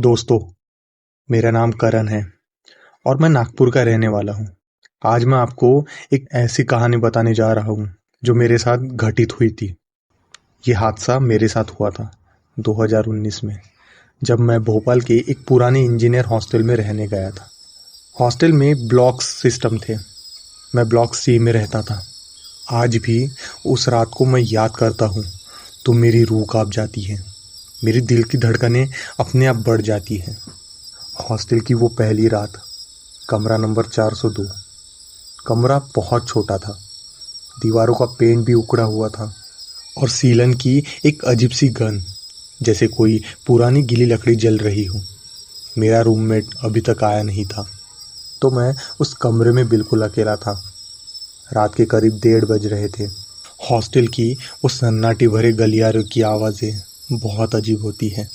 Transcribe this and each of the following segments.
दोस्तों, मेरा नाम करण है और मैं नागपुर का रहने वाला हूँ। आज मैं आपको एक ऐसी कहानी बताने जा रहा हूँ जो मेरे साथ घटित हुई थी। ये हादसा मेरे साथ हुआ था 2019 में, जब मैं भोपाल के एक पुराने इंजीनियर हॉस्टल में रहने गया था। हॉस्टल में ब्लॉक्स सिस्टम थे। मैं ब्लॉक सी में रहता था। आज भी उस रात को मैं याद करता हूँ तो मेरी रूह कांप जाती है। मेरी दिल की धड़कनें अपने आप बढ़ जाती हैं। हॉस्टल की वो पहली रात, कमरा नंबर 402। कमरा बहुत छोटा था। दीवारों का पेंट भी उखड़ा हुआ था और सीलन की एक अजीब सी गंध, जैसे कोई पुरानी गीली लकड़ी जल रही हो। मेरा रूममेट अभी तक आया नहीं था, तो मैं उस कमरे में बिल्कुल अकेला था। रात के करीब 1:30 बज रहे थे। हॉस्टल की वो सन्नाटे भरे गलियारों की आवाज़ें बहुत अजीब होती हैं।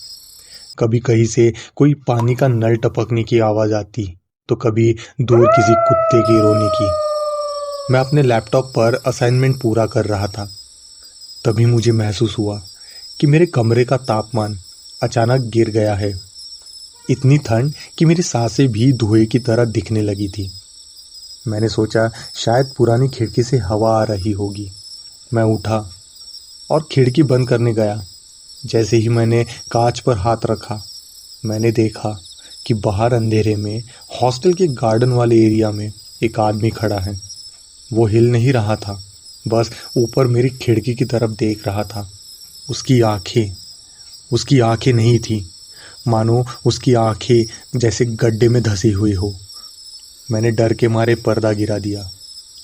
कभी कहीं से कोई पानी का नल टपकने की आवाज़ आती, तो कभी दूर किसी कुत्ते के रोने की। मैं अपने लैपटॉप पर असाइनमेंट पूरा कर रहा था। तभी मुझे महसूस हुआ कि मेरे कमरे का तापमान अचानक गिर गया है। इतनी ठंड कि मेरी सांसें भी धुएं की तरह दिखने लगी थी। मैंने सोचा शायद पुरानी खिड़की से हवा आ रही होगी। मैं उठा और खिड़की बंद करने गया। जैसे ही मैंने कांच पर हाथ रखा, मैंने देखा कि बाहर अंधेरे में हॉस्टल के गार्डन वाले एरिया में एक आदमी खड़ा है। वो हिल नहीं रहा था, बस ऊपर मेरी खिड़की की तरफ देख रहा था। उसकी आंखें नहीं थी, मानो उसकी आंखें जैसे गड्ढे में धसी हुई हो। मैंने डर के मारे पर्दा गिरा दिया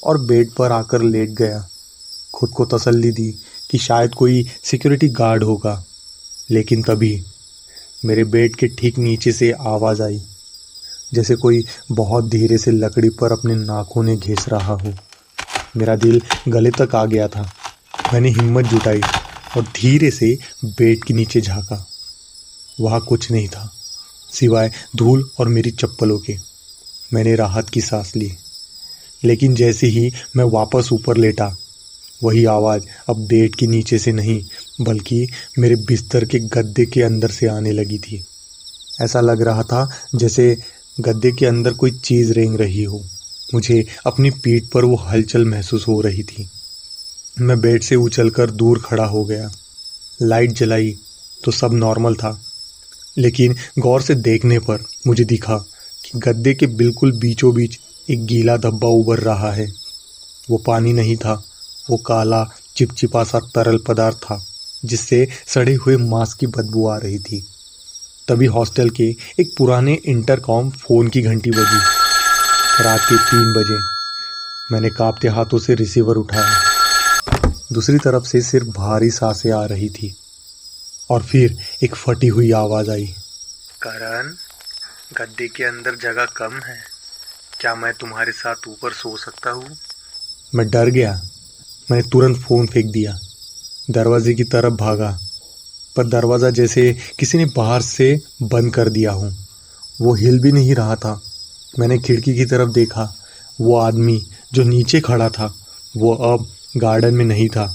और बेड पर आकर लेट गया। खुद को तसल्ली दी कि शायद कोई सिक्योरिटी गार्ड होगा। लेकिन तभी मेरे बेड के ठीक नीचे से आवाज़ आई, जैसे कोई बहुत धीरे से लकड़ी पर अपने नाखून घिस रहा हो। मेरा दिल गले तक आ गया था। मैंने हिम्मत जुटाई और धीरे से बेड के नीचे झांका। वहाँ कुछ नहीं था सिवाय धूल और मेरी चप्पलों के। मैंने राहत की सांस ली, लेकिन जैसे ही मैं वापस ऊपर लेटा, वही आवाज़ अब बेड के नीचे से नहीं, बल्कि मेरे बिस्तर के गद्दे के अंदर से आने लगी थी। ऐसा लग रहा था जैसे गद्दे के अंदर कोई चीज़ रेंग रही हो। मुझे अपनी पीठ पर वो हलचल महसूस हो रही थी। मैं बेड से उछलकर दूर खड़ा हो गया। लाइट जलाई तो सब नॉर्मल था, लेकिन गौर से देखने पर मुझे दिखा कि गद्दे के बिल्कुल बीचों बीच एक गीला धब्बा उभर रहा है। वो पानी नहीं था, वो काला चिपचिपा सा तरल पदार्थ था, जिससे सड़े हुए मांस की बदबू आ रही थी। तभी हॉस्टल के एक पुराने इंटरकॉम फ़ोन की घंटी बजी। रात के 3 बजे। मैंने कांपते हाथों से रिसीवर उठाया। दूसरी तरफ से सिर्फ भारी सांसें आ रही थी और फिर एक फटी हुई आवाज़ आई। करण, गद्दे के अंदर जगह कम है, क्या मैं तुम्हारे साथ ऊपर सो सकता हूँ? मैं डर गया। मैंने तुरंत फ़ोन फेंक दिया, दरवाजे की तरफ भागा, पर दरवाज़ा जैसे किसी ने बाहर से बंद कर दिया हो। वो हिल भी नहीं रहा था। मैंने खिड़की की तरफ देखा। वो आदमी जो नीचे खड़ा था, वो अब गार्डन में नहीं था।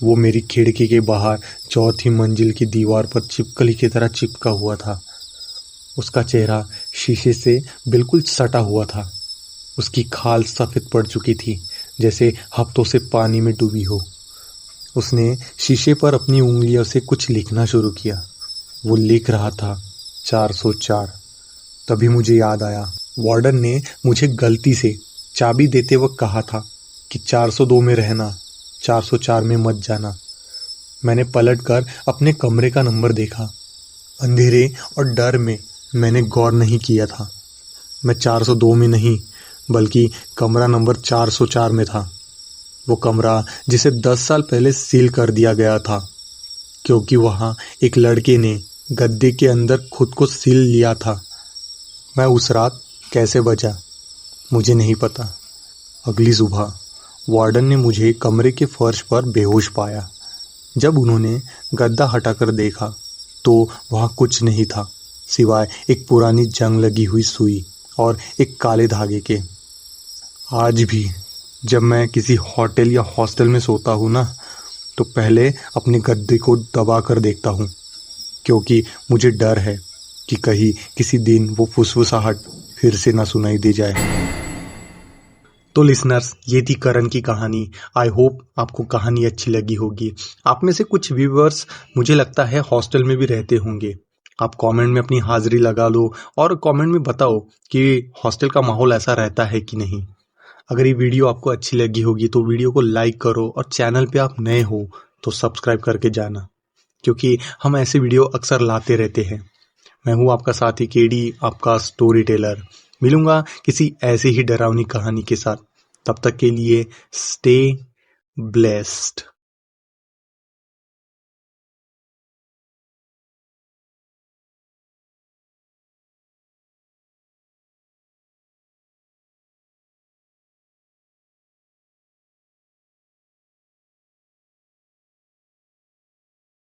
वो मेरी खिड़की के बाहर चौथी मंजिल की दीवार पर छिपकली की तरह चिपका हुआ था। उसका चेहरा शीशे से बिल्कुल सटा हुआ था। उसकी खाल सफ़ेद पड़ चुकी थी, जैसे हफ्तों से पानी में डूबी हो। उसने शीशे पर अपनी उंगलियों से कुछ लिखना शुरू किया। वो लिख रहा था 404। तभी मुझे याद आया, वार्डन ने मुझे गलती से चाबी देते वक्त कहा था कि 402 में रहना, 404 में मत जाना। मैंने पलटकर अपने कमरे का नंबर देखा। अंधेरे और डर में मैंने गौर नहीं किया था। मैं 402 में नहीं, बल्कि कमरा नंबर 404 में था। वो कमरा जिसे 10 साल पहले सील कर दिया गया था, क्योंकि वहाँ एक लड़के ने गद्दे के अंदर खुद को सील लिया था। मैं उस रात कैसे बचा, मुझे नहीं पता। अगली सुबह वार्डन ने मुझे कमरे के फर्श पर बेहोश पाया। जब उन्होंने गद्दा हटाकर देखा, तो वहाँ कुछ नहीं था सिवाय एक पुरानी जंग लगी हुई सुई और एक काले धागे के। आज भी जब मैं किसी होटल या हॉस्टल में सोता हूँ ना, तो पहले अपने गद्दे को दबा कर देखता हूँ, क्योंकि मुझे डर है कि कहीं किसी दिन वो फुसफुसाहट फिर से ना सुनाई दे जाए। तो लिसनर्स, ये थी करण की कहानी। आई होप आपको कहानी अच्छी लगी होगी। आप में से कुछ व्यूअर्स मुझे लगता है हॉस्टल में भी रहते होंगे। आप कमेंट में अपनी हाजिरी लगा लो और कमेंट में बताओ कि हॉस्टल का माहौल ऐसा रहता है कि नहीं। अगर ये वीडियो आपको अच्छी लगी होगी तो वीडियो को लाइक करो और चैनल पे आप नए हो तो सब्सक्राइब करके जाना, क्योंकि हम ऐसे वीडियो अक्सर लाते रहते हैं। मैं हूँ आपका साथी केडी, आपका स्टोरी टेलर। मिलूंगा किसी ऐसी ही डरावनी कहानी के साथ। तब तक के लिए स्टे ब्लेस्ड।